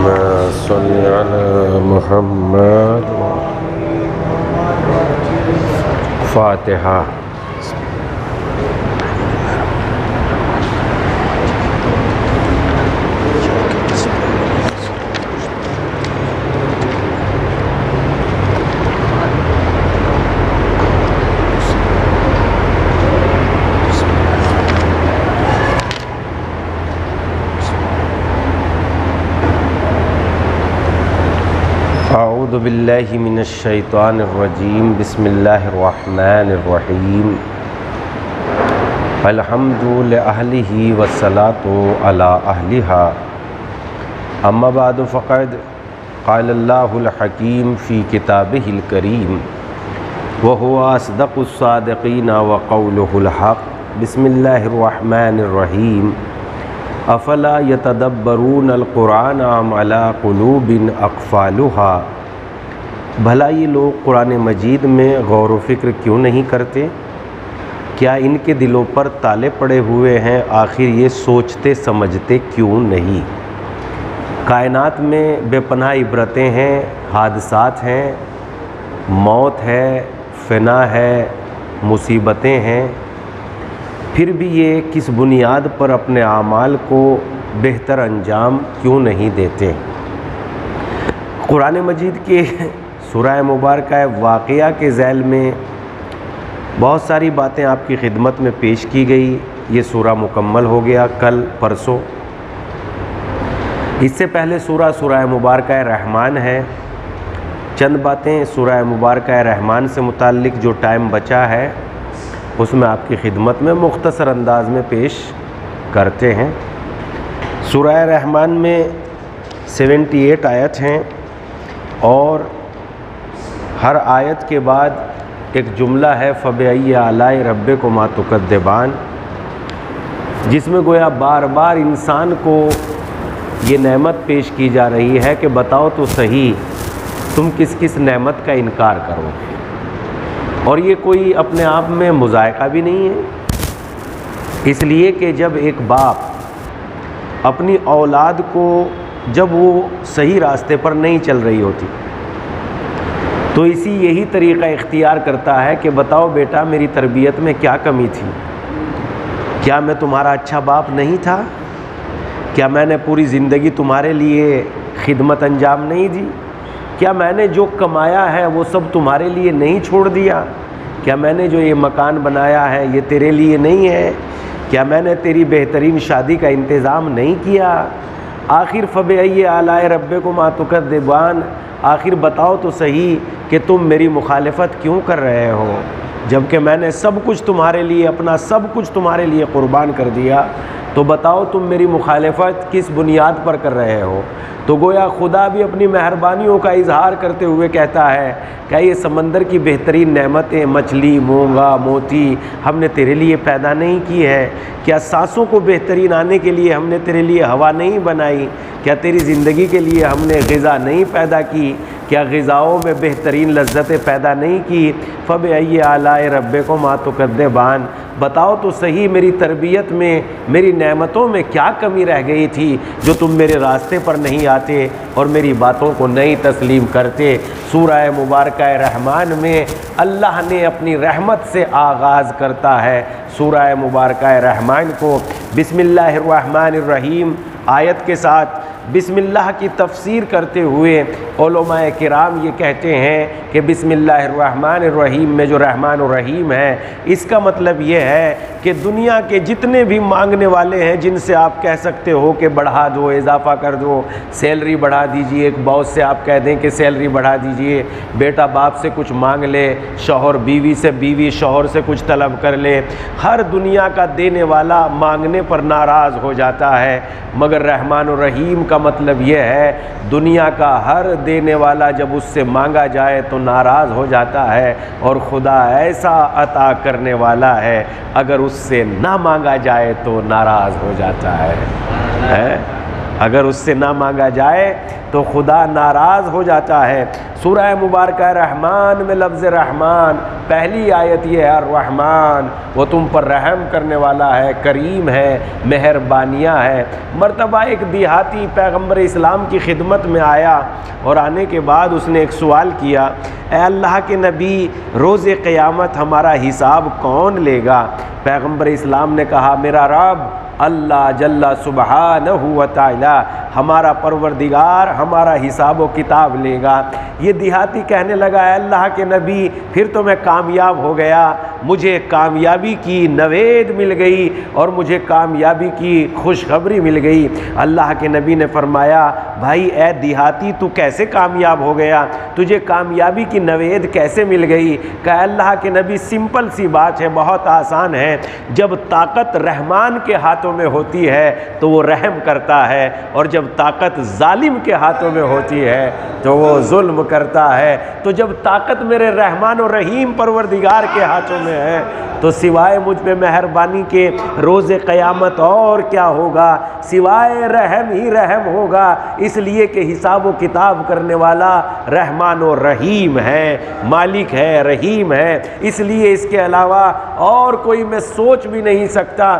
صل على محمد فاتحہ۔ اعوذ باللہ من الشیطان الرجیم، بسم اللہ الرحمن الرحیم، الحمد لأہلہ والصلاة علی اہلہا، اما بعد فقد قال اللہ الحکیم فی کتابہ الکریم وہو اصدق الصادقین وقولہ الحق۔ بسم اللہ الرحمن الرحیم، افلا یتدبرون القرآن ام علی قلوب اقفالها، بھلا یہ لوگ قرآن مجید میں غور و فکر کیوں نہیں کرتے؟ کیا ان کے دلوں پر تالے پڑے ہوئے ہیں؟ آخر یہ سوچتے سمجھتے کیوں نہیں؟ کائنات میں بے پناہ عبرتیں ہیں، حادثات ہیں، موت ہے، فنا ہے، مصیبتیں ہیں، پھر بھی یہ کس بنیاد پر اپنے اعمال کو بہتر انجام کیوں نہیں دیتے؟ قرآن مجید کے سورہ مبارکہ واقعہ کے ذیل میں بہت ساری باتیں آپ کی خدمت میں پیش کی گئی۔ یہ سورہ مکمل ہو گیا کل پرسوں۔ اس سے پہلے سورہ مبارکہ رحمان ہے۔ چند باتیں سورہ مبارکہ رحمان سے متعلق جو ٹائم بچا ہے اس میں آپ کی خدمت میں مختصر انداز میں پیش کرتے ہیں۔ سورہ رحمان میں 78 آیت ہیں اور ہر آیت کے بعد ایک جملہ ہے فَبِأَيِّ آلَاءِ رَبِّكُمَا تُكَذِّبَانِ، جس میں گویا بار بار انسان کو یہ نعمت پیش کی جا رہی ہے کہ بتاؤ تو صحیح تم کس کس نعمت کا انکار کرو گے۔ اور یہ کوئی اپنے آپ میں مذائقہ بھی نہیں ہے، اس لیے کہ جب ایک باپ اپنی اولاد کو جب وہ صحیح راستے پر نہیں چل رہی ہوتی تو یہی طریقہ اختیار کرتا ہے کہ بتاؤ بیٹا میری تربیت میں کیا کمی تھی؟ کیا میں تمہارا اچھا باپ نہیں تھا؟ کیا میں نے پوری زندگی تمہارے لیے خدمت انجام نہیں دی؟ کیا میں نے جو کمایا ہے وہ سب تمہارے لیے نہیں چھوڑ دیا؟ کیا میں نے جو یہ مکان بنایا ہے یہ تیرے لیے نہیں ہے؟ کیا میں نے تیری بہترین شادی کا انتظام نہیں کیا؟ آخر فَبِأَيِّ آلَاءِ رَبِّكُمَا تُكَذِّبَانِ، آخر بتاؤ تو صحیح کہ تم میری مخالفت کیوں کر رہے ہو جبکہ میں نے سب کچھ تمہارے لیے، اپنا سب کچھ تمہارے لیے قربان کر دیا، تو بتاؤ تم میری مخالفت کس بنیاد پر کر رہے ہو؟ تو گویا خدا بھی اپنی مہربانیوں کا اظہار کرتے ہوئے کہتا ہے کہ یہ سمندر کی بہترین نعمتیں، مچھلی، مونگا، موتی ہم نے تیرے لیے پیدا نہیں کی ہے؟ کیا سانسوں کو بہترین آنے کے لیے ہم نے تیرے لیے ہوا نہیں بنائی؟ کیا تیری زندگی کے لیے ہم نے غذا نہیں پیدا کی؟ کیا غذاؤں میں بہترین لذتیں پیدا نہیں کی؟ فَبِأَيِّ آلَاءِ رَبِّكُمَا تُكَذِّبَانِ، بتاؤ تو صحیح میری تربیت میں، میری نعمتوں میں کیا کمی رہ گئی تھی جو تم میرے راستے پر نہیں آتے اور میری باتوں کو نہیں تسلیم کرتے؟ سورہ مبارکہ رحمان میں اللہ نے اپنی رحمت سے آغاز کرتا ہے سورہ مبارکہ رحمان کو بسم اللہ الرحمن الرحیم آیت کے ساتھ بسم اللہ کی تفسیر کرتے ہوئے علماء کرام یہ کہتے ہیں کہ بسم اللہ الرحمن الرحیم میں جو رحمان الرحیم ہے اس کا مطلب یہ ہے کہ دنیا کے جتنے بھی مانگنے والے ہیں جن سے آپ کہہ سکتے ہو کہ بڑھا دو، اضافہ کر دو، سیلری بڑھا دیجئے، ایک باس سے آپ کہہ دیں کہ سیلری بڑھا دیجئے، بیٹا باپ سے کچھ مانگ لے، شوہر بیوی سے، بیوی شوہر سے کچھ طلب کر لے، ہر دنیا کا دینے والا مانگنے پر ناراض ہو جاتا ہے، مگر رحمان الرحیم کا مطلب یہ ہے دنیا کا ہر دینے والا جب اس سے مانگا جائے تو ناراض ہو جاتا ہے، اور خدا ایسا عطا کرنے والا ہے اگر اس سے نہ مانگا جائے تو ناراض ہو جاتا ہے۔ اگر اس سے نہ مانگا جائے تو خدا ناراض ہو جاتا ہے۔ سورہ مبارکہ رحمان میں لفظ رحمان پہلی آیت یہ ہے الرحمن، وہ تم پر رحم کرنے والا ہے، کریم ہے، مہربانیاں ہے۔ مرتبہ ایک دیہاتی پیغمبر اسلام کی خدمت میں آیا اور آنے کے بعد اس نے ایک سوال کیا، اے اللہ کے نبی، روز قیامت ہمارا حساب کون لے گا؟ پیغمبر اسلام نے کہا، میرا رب اللہ جل سبحانہ و تعالی، ہمارا پروردگار ہمارا حساب و کتاب لے گا۔ یہ دیہاتی کہنے لگا، اے اللہ کے نبی، پھر تو میں کامیاب ہو گیا، مجھے کامیابی کی نوید مل گئی اور مجھے کامیابی کی خوشخبری مل گئی۔ اللہ کے نبی نے فرمایا، بھائی اے دیہاتی، تو کیسے کامیاب ہو گیا؟ تجھے کامیابی کی نوید کیسے مل گئی؟ کہا اللہ کے نبی، سمپل سی بات ہے، بہت آسان ہے۔ جب طاقت رحمان کے ہاتھوں میں ہوتی ہے تو وہ رحم کرتا ہے، اور جب طاقت ظالم کے ہاتھوں میں ہوتی ہے تو وہ ظلم کرتا ہے۔ تو جب طاقت میرے رحمان و رحیم پروردگار کے ہاتھوں میں ہے تو سوائے مجھ پہ مہربانی کے روز قیامت اور کیا ہوگا؟ سوائے رحم ہی رحم ہوگا، اس لیے کہ حساب و کتاب کرنے والا رحمان و رحیم ہے، مالک ہے، رحیم ہے، اس لیے اس کے علاوہ اور کوئی میں سوچ بھی نہیں سکتا۔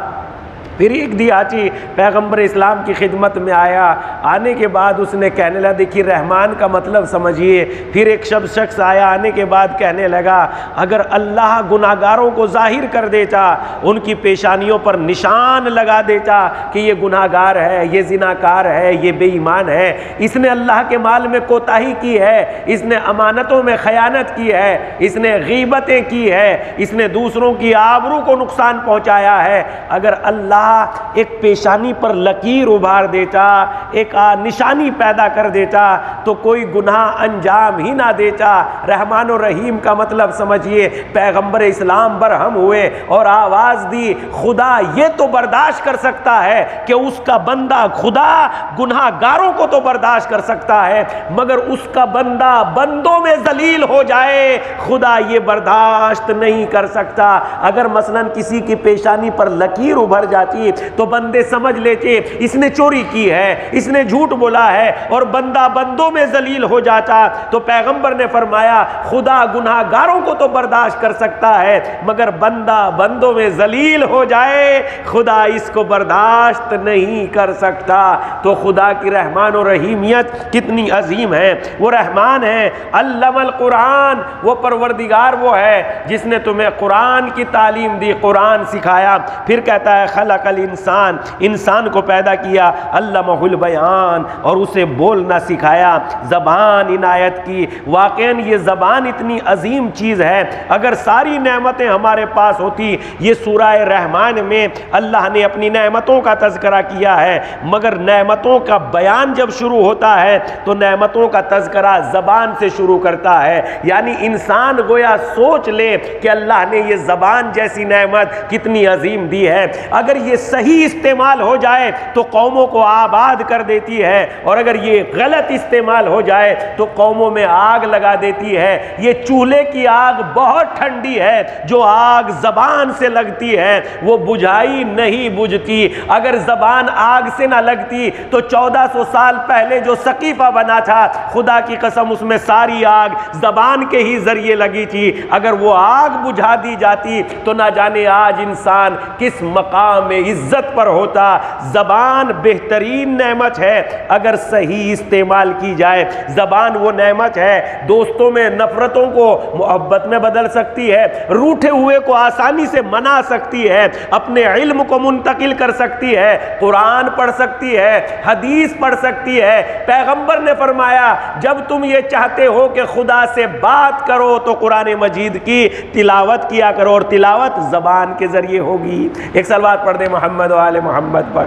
پھر ایک دیہاتی پیغمبر اسلام کی خدمت میں آیا، آنے کے بعد اس نے کہنے لگا، دیکھیے رحمان کا مطلب سمجھیے۔ پھر ایک شخص آیا، آنے کے بعد کہنے لگا، اگر اللہ گناہگاروں کو ظاہر کر دیتا، ان کی پیشانیوں پر نشان لگا دیتا کہ یہ گناہگار ہے، یہ زناکار ہے، یہ بے ایمان ہے، اس نے اللہ کے مال میں کوتاہی کی ہے، اس نے امانتوں میں خیانت کی ہے، اس نے غیبتیں کی ہے، اس نے دوسروں کی آبرو کو نقصان پہنچایا ہے، اگر اللہ ایک پیشانی پر لکیر ابھار دیتا، ایک نشانی پیدا کر دیتا تو کوئی گناہ انجام ہی نہ دیتا۔ رحمان و رحیم کا مطلب سمجھیے۔ پیغمبر اسلام برہم ہوئے اور آواز دی، خدا یہ تو برداشت کر سکتا ہے کہ اس کا بندہ، خدا گناہ گاروں کو تو برداشت کر سکتا ہے مگر اس کا بندہ بندوں میں ذلیل ہو جائے، خدا یہ برداشت نہیں کر سکتا۔ اگر مثلا کسی کی پیشانی پر لکیر ابھر جاتی تو بندے سمجھ لیتے اس نے چوری کی ہے، اس نے جھوٹ بولا ہے، اور بندہ بندوں میں ذلیل ہو جاتا۔ تو پیغمبر نے فرمایا، خدا گناہ گاروں کو تو برداشت کر سکتا ہے مگر بندہ بندوں میں ذلیل ہو جائے، خدا اس کو برداشت نہیں کر سکتا۔ تو خدا کی رحمان و رحیمیت کتنی عظیم ہے۔ وہ رحمان ہے، علم القرآن، وہ پروردگار وہ ہے جس نے تمہیں قرآن کی تعلیم دی، قرآن سکھایا۔ پھر کہتا ہے خلق الانسان، انسان کو پیدا کیا، علمہ البیان، اور اسے بولنا سکھایا، زبان عنایت کی۔ واقعاً یہ زبان اتنی عظیم چیز ہے، اگر ساری نعمتیں ہمارے پاس ہوتی، یہ سورہ رحمان میں اللہ نے اپنی نعمتوں کا تذکرہ کیا ہے، مگر نعمتوں کا بیان جب شروع ہوتا ہے تو نعمتوں کا تذکرہ زبان سے شروع کرتا ہے۔ یعنی انسان گویا سوچ لے کہ اللہ نے یہ زبان جیسی نعمت کتنی عظیم دی ہے، اگر یہ صحیح استعمال ہو جائے تو قوموں کو آباد کر دیتی ہے، اور اگر یہ غلط استعمال ہو جائے تو قوموں میں آگ لگا دیتی ہے۔ یہ چولہے کی آگ بہت ٹھنڈی ہے، جو آگ زبان سے لگتی ہے وہ بجھائی نہیں بجھتی۔ اگر زبان آگ سے نہ لگتی تو 1400 سال پہلے جو سقیفہ بنا تھا، خدا کی قسم اس میں ساری آگ زبان کے ہی ذریعے لگی تھی، اگر وہ آگ بجھا دی جاتی تو نہ جانے آج انسان کس مقام عزت پر ہوتا۔ زبان بہترین نعمت ہے اگر صحیح استعمال کی جائے۔ زبان وہ نعمت ہے، دوستوں میں نفرتوں کو محبت میں بدل سکتی ہے، روٹھے ہوئے کو آسانی سے منا سکتی ہے، اپنے علم کو منتقل کر سکتی ہے، قرآن پڑھ سکتی ہے، حدیث پڑھ سکتی ہے۔ پیغمبر نے فرمایا، جب تم یہ چاہتے ہو کہ خدا سے بات کرو تو قرآن مجید کی تلاوت کیا کرو، اور تلاوت زبان کے ذریعے ہوگی۔ ایک صلوات پڑھ دیں محمد و آل محمد پر۔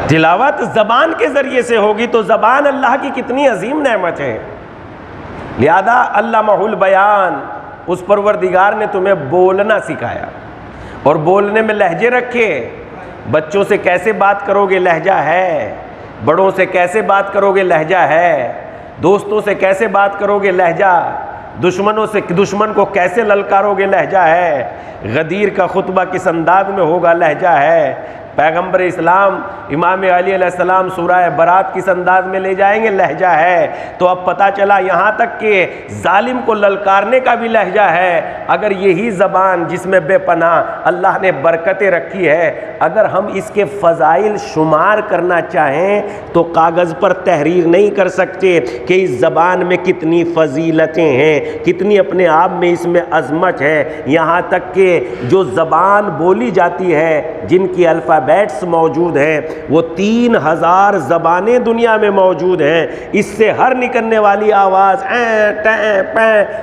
تلاوت زبان کے ذریعے سے ہوگی تو زبان اللہ کی کتنی عظیم نعمت ہے۔ لہذا علمہ البیان، اس پروردگار نے تمہیں بولنا سکھایا، اور بولنے میں لہجے رکھے۔ بچوں سے کیسے بات کرو گے لہجہ ہے، بڑوں سے کیسے بات کرو گے لہجہ ہے، دوستوں سے کیسے بات کرو گے لہجہ، دشمنوں سے دشمن کو کیسے للکارو گے لہجہ ہے، غدیر کا خطبہ کس انداز میں ہوگا لہجہ ہے، پیغمبر اسلام امام علی علیہ السلام سورہ برات کس انداز میں لے جائیں گے؟ لہجہ ہے۔ تو اب پتہ چلا یہاں تک کہ ظالم کو للکارنے کا بھی لہجہ ہے۔ اگر یہی زبان جس میں بے پناہ اللہ نے برکتیں رکھی ہے، اگر ہم اس کے فضائل شمار کرنا چاہیں تو کاغذ پر تحریر نہیں کر سکتے کہ اس زبان میں کتنی فضیلتیں ہیں، کتنی اپنے آپ میں اس میں عظمت ہے۔ یہاں تک کہ جو زبان بولی جاتی ہے، جن کی الفابیٹس موجود ہیں، وہ 3000 زبانیں دنیا میں موجود ہیں۔ اس سے ہر نکلنے والی آواز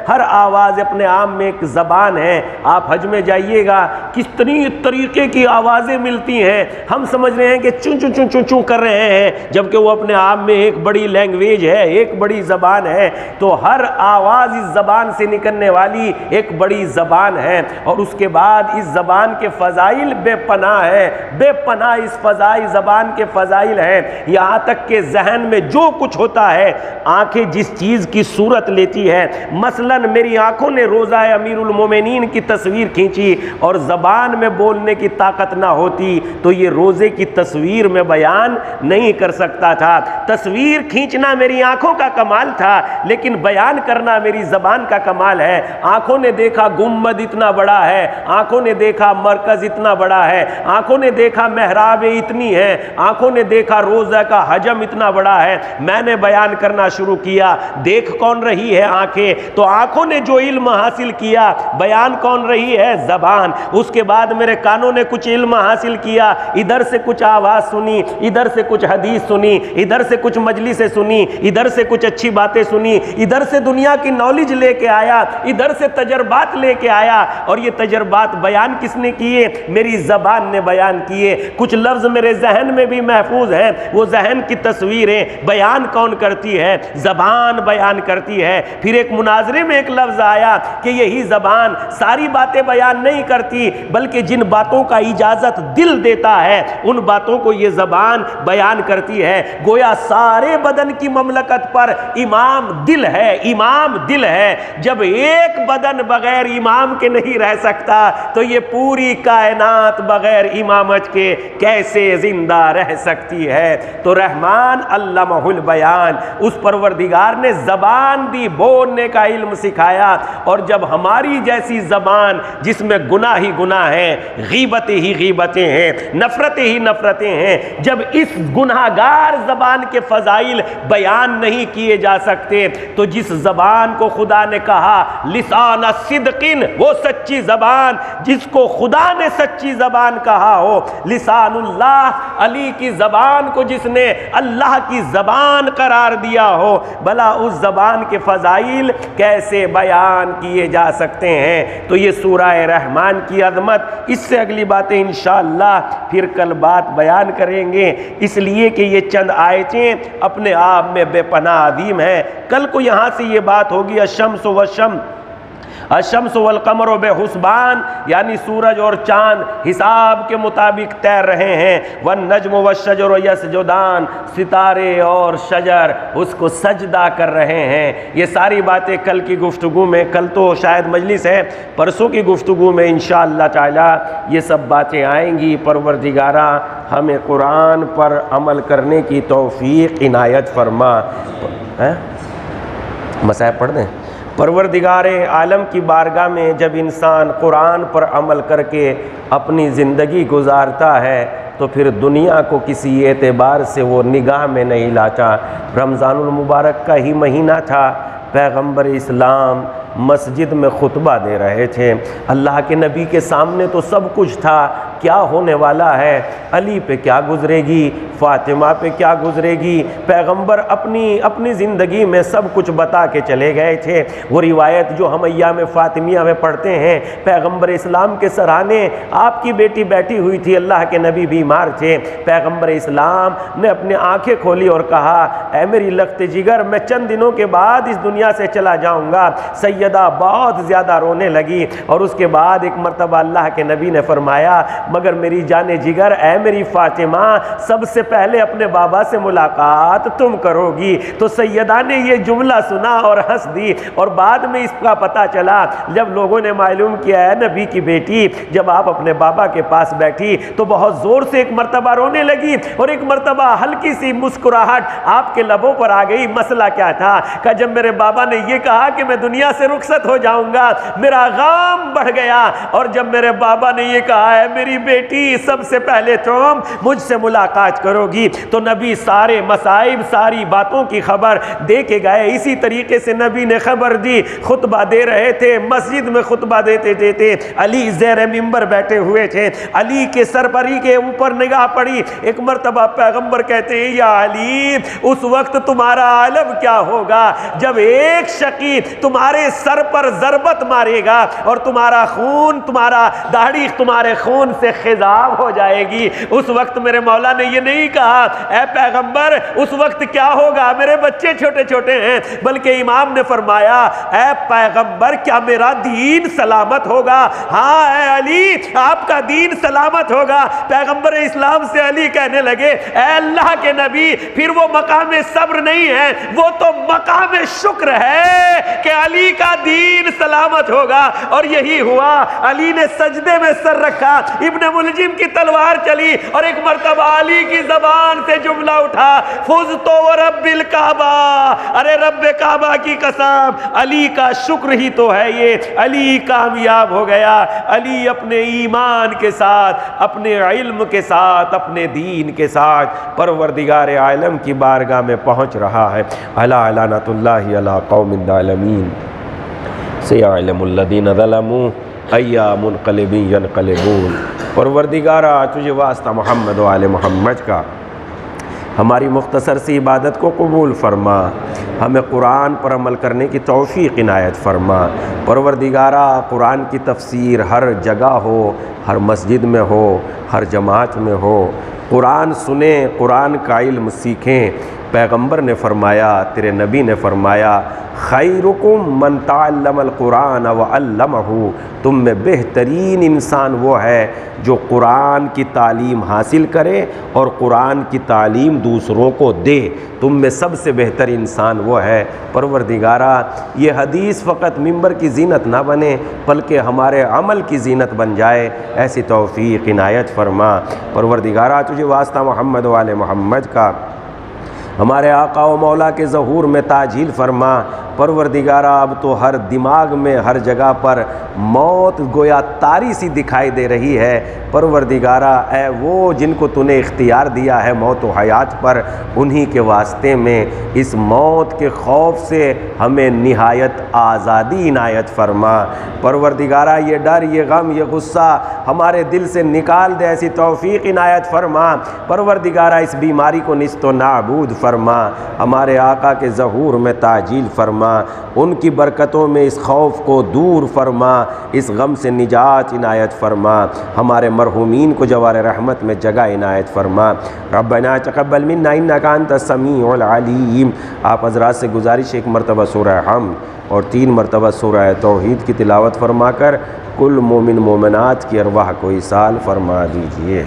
ہر آواز اپنے آپ میں ایک زبان ہے۔ آپ حج میں جائیے گا، کس طریقے کی آوازیں ملتی ہیں، ہم سمجھ رہے ہیں کہ چوں چوں چوں چوں چوں کر رہے ہیں، جبکہ وہ اپنے آپ میں ایک بڑی لینگویج ہے، ایک بڑی زبان ہے۔ تو ہر آواز اس زبان سے نکلنے والی ایک بڑی زبان ہے، اور اس کے بعد اس زبان کے فضائل بے پناہ ہے، بے پناہ اس فضائل زبان کے فضائل ہیں۔ یہاں تک کہ ذہن میں جو کچھ ہوتا ہے، آنکھیں جس چیز کی صورت لیتی ہے، مثلاً میری آنکھوں نے روزہ امیر المومنین کی تصویر کھینچی اور زبان میں بولنے کی طاقت نہ ہوتی تو یہ روزے کی تصویر میں بیان نہیں کر سکتا تھا۔ تصویر کھینچنا میری آنکھوں کا کمال تھا، لیکن بیان کرنا میری زبان کا کمال ہے۔ آنکھوں نے دیکھا گنبد اتنا بڑا ہے، آنکھوں نے دیکھا مرکز اتنا بڑا ہے، آنکھوں نے دیکھا محراب اتنی ہے، آنکھوں نے دیکھا روزہ کا حجم اتنا بڑا ہے۔ میں نے بیان کرنا شروع کیا، دیکھ کون رہی ہے؟ آنکھیں۔ تو آنکھوں نے جو علم حاصل کیا، بیان کون رہی ہے؟ زبان۔ اس کے بعد میرے کانوں نے کچھ علم حاصل کیا، ادھر سے کچھ آواز سنی، ادھر سے کچھ حدیث سنی، ادھر سے کچھ مجلسیں سنی، ادھر سے کچھ اچھی باتیں سنی، ادھر سے دنیا کی نالج لے کے آیا، ادھر سے تجربات لے کے آیا، اور یہ تجربات بیان کس نے کیے؟ میری زبان نے بیان کیے۔ کچھ لفظ میرے ذہن میں بھی محفوظ ہیں، وہ ذہن کی تصویریں بیان کون کرتی ہے؟ زبان بیان کرتی ہے۔ پھر ایک مناظرے میں ایک لفظ آیا کہ یہی زبان ساری باتیں بیان نہیں کرتی، بلکہ جن باتوں کا اجازت دل دیتا ہے ان باتوں کو یہ زبان بیان کرتی ہے۔ گویا سارے بدن کی مملکت پر امام دل ہے، امام دل ہے۔ جب ایک بدن بغیر امام کے نہیں رہ سکتا تو یہ پوری کائنات بغیر امامت کے کیسے زندہ رہ سکتی ہے؟ تو رحمان علمہ البیان، اس پروردگار نے زبان دی، بولنے کا علم سکھایا۔ اور جب ہماری جیسی زبان جس میں گناہ ہی گناہ ہیں، غیبتیں ہی غیبتیں ہیں، نفرتیں ہی نفرتیں ہیں، جب اس گناہگار زبان کے فضائل بیان نہیں کیے جا سکتے تو جس زبان کو خدا نے کہا لسان صدقن، وہ سچی زبان جس کو خدا نے سچی زبان کہا ہو، لسان اللہ، علی کی زبان کو جس نے اللہ کی زبان قرار دیا ہو، بھلا اس زبان کے فضائل کیسے بیان کیے جا سکتے ہیں؟ تو یہ سورہ رحمان کی عظمت، اس سے اگلی باتیں انشاءاللہ پھر کل بات بیان کریں گے، اس لیے کہ یہ چند آیتیں اپنے آپ میں بے پناہ عظیم ہیں۔ کل کو یہاں سے یہ بات ہوگی الشمس والقمر بحسبان، یعنی سورج اور چاند حساب کے مطابق تیر رہے ہیں، والنجم والشجر یسجدان، ستارے اور شجر اس کو سجدہ کر رہے ہیں۔ یہ ساری باتیں کل کی گفتگو میں، کل تو شاید مجلس ہے، پرسوں کی گفتگو میں انشاءاللہ تعالی یہ سب باتیں آئیں گی۔ پروردگارہ ہمیں قرآن پر عمل کرنے کی توفیق عنایت فرما۔ مصاحب پڑھ دیں۔ پروردگار عالم کی بارگاہ میں جب انسان قرآن پر عمل کر کے اپنی زندگی گزارتا ہے تو پھر دنیا کو کسی اعتبار سے وہ نگاہ میں نہیں لاتا۔ رمضان المبارک کا ہی مہینہ تھا، پیغمبر اسلام مسجد میں خطبہ دے رہے تھے، اللہ کے نبی کے سامنے تو سب کچھ تھا، کیا ہونے والا ہے، علی پہ کیا گزرے گی، فاطمہ پہ کیا گزرے گی، پیغمبر اپنی زندگی میں سب کچھ بتا کے چلے گئے تھے۔ وہ روایت جو ہم ایام فاطمیہ میں پڑھتے ہیں، پیغمبر اسلام کے سرانے آپ کی بیٹی بیٹھی ہوئی تھی، اللہ کے نبی بیمار تھے، پیغمبر اسلام نے اپنے آنکھیں کھولی اور کہا اے میری لخت جگر، میں چند دنوں کے بعد اس دنیا سے چلا جاؤں گا، سیدہ بہت زیادہ رونے لگی، اور اس کے بعد ایک مرتبہ اللہ کے نبی نے فرمایا مگر میری جان جگر اے میری فاطمہ، سب سے پہلے اپنے بابا سے ملاقات تم کرو گی۔ تو سیدہ نے یہ جملہ سنا اور ہنس دی، اور بعد میں اس کا پتہ چلا جب لوگوں نے معلوم کیا ہے نبی کی بیٹی جب آپ اپنے بابا کے پاس بیٹھی تو بہت زور سے ایک مرتبہ رونے لگی، اور ایک مرتبہ ہلکی سی مسکراہٹ آپ کے لبوں پر آ گئی۔ مسئلہ کیا تھا کہ جب میرے بابا نے یہ کہا کہ میں دنیا سے رخصت ہو جاؤں گا میرا غم بڑھ گیا، اور جب میرے بابا نے یہ کہا ہے میری بیٹی سب سے پہلے تم مجھ سے ملاقات کرو گی، تو نبی سارے مصائب ساری باتوں کی خبر دے کے گئے۔ اسی طریقے سے نبی نے خبر دی، خطبہ دے رہے تھے، مسجد میں خطبہ دیتے دیتے علی زیر منبر بیٹھے ہوئے تھے، علی کے سرپری کے اوپر نگاہ پڑی، ایک مرتبہ پیغمبر کہتے ہیں یا علی اس وقت تمہارا عالم کیا ہوگا جب ایک شقی تمہارے سر پر ضربت مارے گا اور تمہارا خون تمہارا داڑھی تمہارے خون سے خضاب ہو جائے گی۔ اس وقت میرے مولا نے یہ نہیں کہا اے پیغمبر اس وقت کیا ہوگا میرے بچے چھوٹے چھوٹے ہیں، بلکہ امام نے فرمایا اے پیغمبر کیا میرا دین سلامت ہوگا؟ ہاں اے علی آپ کا دین سلامت ہوگا۔ پیغمبر اسلام سے علی کہنے لگے اے اللہ کے نبی پھر وہ مقام صبر نہیں ہے، وہ تو مقام شکر ہے کہ علی کا دین سلامت ہوگا۔ اور یہی ہوا، علی نے سجدے میں سر رکھا، ابن ملجم کی تلوار چلی، اور ایک مرتبہ علی کی زبان سے جملہ اٹھا فزت ورب الکعبہ، ارے رب کعبہ کی قسم علی کا شکر ہی تو ہے یہ، علی کامیاب ہو گیا، علی اپنے ایمان کے ساتھ اپنے علم کے ساتھ اپنے دین کے ساتھ پروردگار عالم کی بارگاہ میں پہنچ رہا ہے۔ الا لعنۃ اللہ علی قوم الظالمین سیعلم الذین ظلموا ایا منقلب ینقلبون۔ پروردگارا تجھے واسطہ محمد و آل محمد کا ہماری مختصر سی عبادت کو قبول فرما، ہمیں قرآن پر عمل کرنے کی توفیق عنایت فرما۔ پروردگارا قرآن کی تفسیر ہر جگہ ہو، ہر مسجد میں ہو، ہر جماعت میں ہو، قرآن سنیں، قرآن کا علم سیکھیں۔ پیغمبر نے فرمایا، تیرے نبی نے فرمایا خیرکم من تعلم القرآن وعلمہ، تم میں بہترین انسان وہ ہے جو قرآن کی تعلیم حاصل کرے اور قرآن کی تعلیم دوسروں کو دے، تم میں سب سے بہتر انسان وہ ہے۔ پروردگارا یہ حدیث فقط منبر کی زینت نہ بنے بلکہ ہمارے عمل کی زینت بن جائے، ایسی توفیق عنایت فرما۔ پروردگارا تجھے واسطہ محمد و آل محمد کا ہمارے آقا و مولا کے ظہور میں تاجیل فرما۔ پروردگارا اب تو ہر دماغ میں ہر جگہ پر موت گویا تاری سی دکھائی دے رہی ہے۔ پروردگارا اے وہ جن کو تو نے اختیار دیا ہے موت و حیات پر، انہی کے واسطے میں اس موت کے خوف سے ہمیں نہایت آزادی عنایت فرما۔ پروردگارا یہ ڈر یہ غم یہ غصہ ہمارے دل سے نکال دے، ایسی توفیق عنایت فرما۔ پروردگارا اس بیماری کو نیست و نابود فرما، ہمارے آقا کے ظہور میں تاجیل فرما، ان کی برکتوں میں اس خوف کو دور فرما، اس غم سے نجات عنایت فرما، ہمارے مرحومین کو جوار رحمت میں جگہ عنایت فرما۔ ربنا تقبل منا انک انت السمیع العلیم۔ آپ حضرات سے گزارش ایک مرتبہ سورہ حمد اور 3 مرتبہ سورہ توحید کی تلاوت فرما کر کل مومن مومنات کی ارواح کو ایصال فرما دیجیے۔